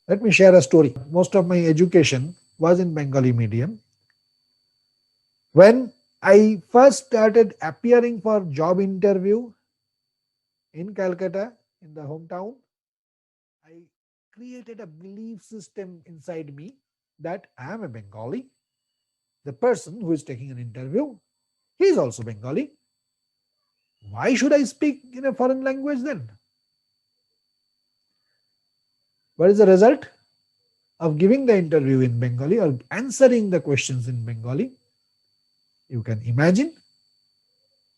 Let me share a story. Most of my education was in Bengali medium. When I first started appearing for job interview in Calcutta, in the hometown, I created a belief system inside me that I am a Bengali. The person who is taking an interview, he is also Bengali. Why should I speak in a foreign language then? What is the result of giving the interview in Bengali or answering the questions in Bengali? You can imagine.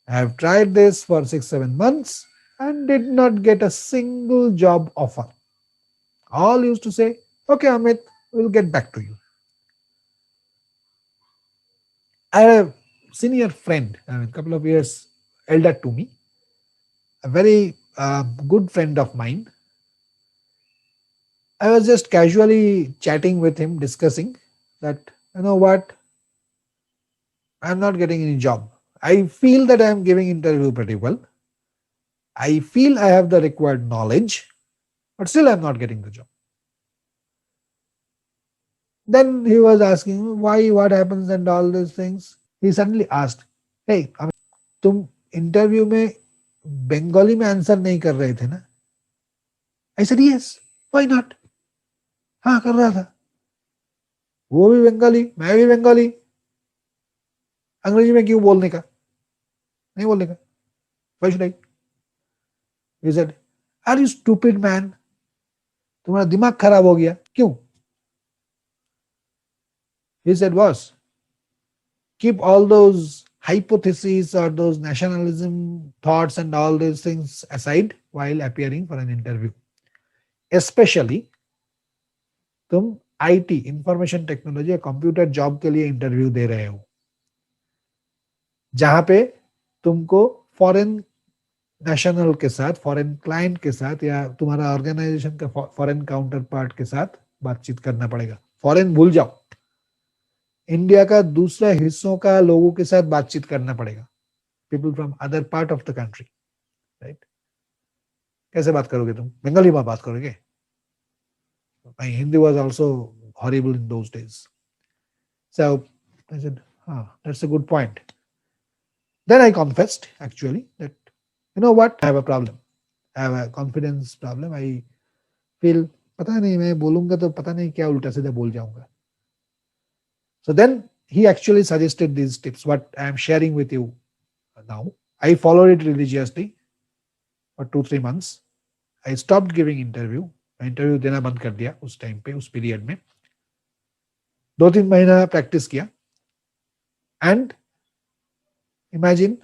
I have tried this for 6 7 months and did not get a single job offer. All used to say, okay, Amit, we'll get back to you. I had a senior friend, a couple of years elder to me, a very good friend of mine. I was just casually chatting with him, discussing that, you know what, I'm not getting any job. I feel that I am giving interview pretty well. I feel I have the required knowledge, but still I'm not getting the job. Then he was asking why, what happens and all these things. He suddenly asked, hey, तुम interview में बंगाली में answer नहीं कर रहे थे ना? I said yes, why not? हाँ कर रहा था. वो भी बंगाली, मैं भी बंगाली. अंग्रेजी में क्यों बोलने का? नहीं बोलने का. Why should I? He said, are you stupid man? तुम्हारा दिमाग खराब हो गया. क्यों? He said, boss, keep all those hypotheses or those nationalism thoughts and all these things aside while appearing for an interview. Especially तुम IT, information technology या computer job के लिए इंटरव्यू दे रहे हो, जहां पे तुमको फॉरेन नेशनल के साथ, फॉरेन क्लाइंट के साथ या तुम्हारा ऑर्गेनाइजेशन का फॉरेन काउंटर पार्ट के साथ बातचीत करना पड़ेगा. फॉरेन भूल जाओ, इंडिया का दूसरे हिस्सों का लोगों के साथ बातचीत करना पड़ेगा. People from other part of the country, right? कैसे बात करोगे तुम? बंगाली में बात करोगे? My Hindi was also horrible in those days. So I said, that's a good point. Then I confessed actually that, you know what, I have a problem. I have a confidence problem. I feel, पता नहीं मैं बोलूंगा तो पता नहीं क्या उल्टा सीधा बोल जाऊंगा. So then he actually suggested these tips, what I am sharing with you now. I followed it religiously for 2 3 months. I stopped giving interview. Interview देना बंद कर दिया उस टाइम पे, उस पीरियड में. 2 3 महीना प्रैक्टिस किया. And imagine,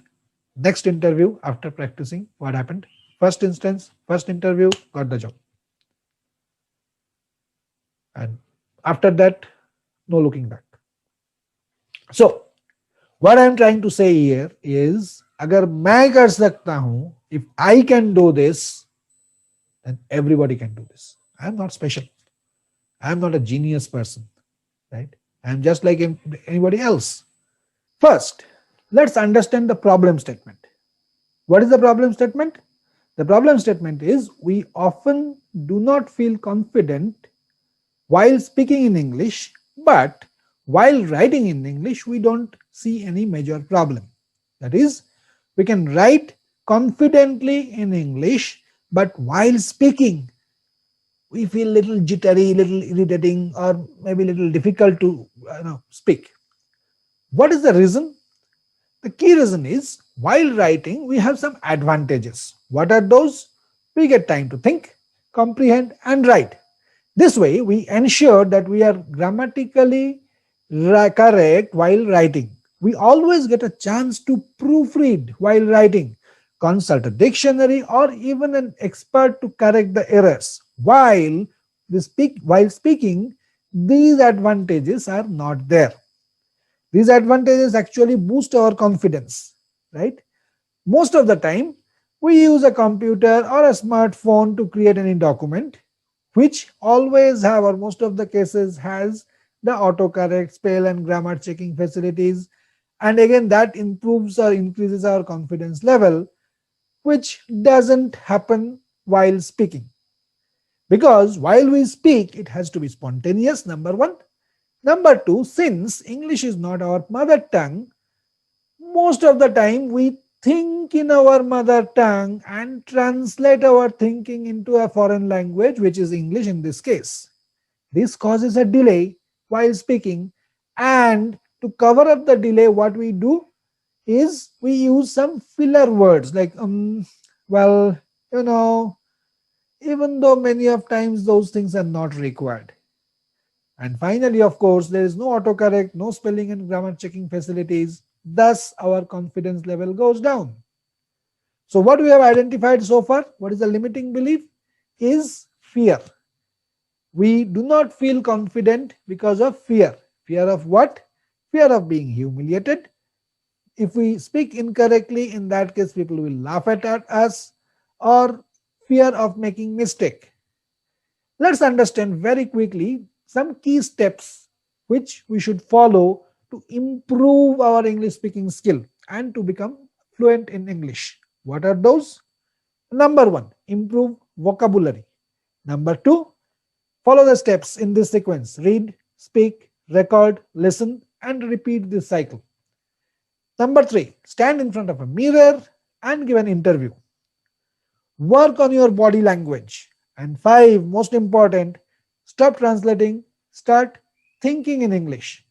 next interview after practicing, what happened? First instance, first interview, got the job. And after that, no looking back. So what I am trying to say here is, अगर मैं कर सकता हूं, if I can do this, then everybody can do this. I am not special. I am not a genius person, right? I am just like anybody else. First, let's understand the problem statement. What is the problem statement? The problem statement is, we often do not feel confident while speaking in English, but while writing in English, we don't see any major problem. That is, we can write confidently in English, but while speaking, we feel little jittery, little irritating, or maybe little difficult to speak. What is the reason? The key reason is, while writing, we have some advantages. What are those? We get time to think, comprehend, and write. This way, we ensure that we are grammatically correct while writing. We always get a chance to proofread while writing, consult a dictionary, or even an expert to correct the errors. While speaking, these advantages are not there. These advantages actually boost our confidence, right? Most of the time, we use a computer or a smartphone to create any document, which always have, or most of the cases has, the autocorrect, spell and grammar checking facilities. And again, that improves or increases our confidence level, which doesn't happen while speaking. Because while we speak, it has to be spontaneous, number one. Number two, since English is not our mother tongue, most of the time we think in our mother tongue and translate our thinking into a foreign language, which is English in this case. This causes a delay while speaking, and to cover up the delay, what we do is we use some filler words like well, you know, even though many of times those things are not required. And finally, of course, there is no autocorrect, no spelling and grammar checking facilities. Thus, our confidence level goes down. So, what we have identified so far, what is the limiting belief, is fear. We do not feel confident because of fear. Fear of what? Fear of being humiliated. If we speak incorrectly, in that case, people will laugh at us, or fear of making mistake. Let's understand very quickly some key steps which we should follow to improve our English speaking skill and to become fluent in English. What are those? Number one, improve vocabulary. Number two, follow the steps in this sequence. Read, speak, record, listen, and repeat this cycle. Number three, stand in front of a mirror and give an interview. Work on your body language. And five, most important, stop translating, start thinking in English.